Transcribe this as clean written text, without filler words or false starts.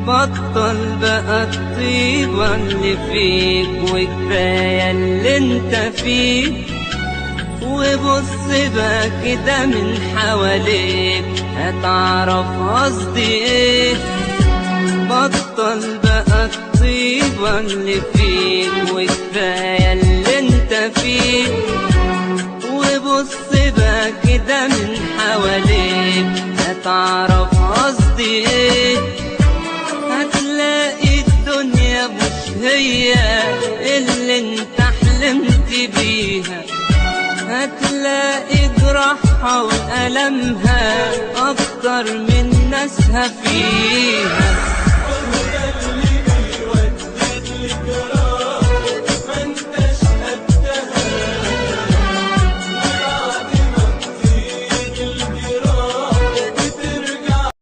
بطل بقى الطيبة اللي فيك وكفاية اللي انت فيه، وبص بقى كده من حواليك هتعرف قصدي ايه. بطل بقى الطيبة اللي فيك وكفاية اللي انت فيه، وبص بقى كده من حواليك هتعرف قصدي ايه. هتلاقي الدنيا مش هي اللي انت حلمت بيها، هتلاقي جراحها وألمها أكتر من ناسها فيها.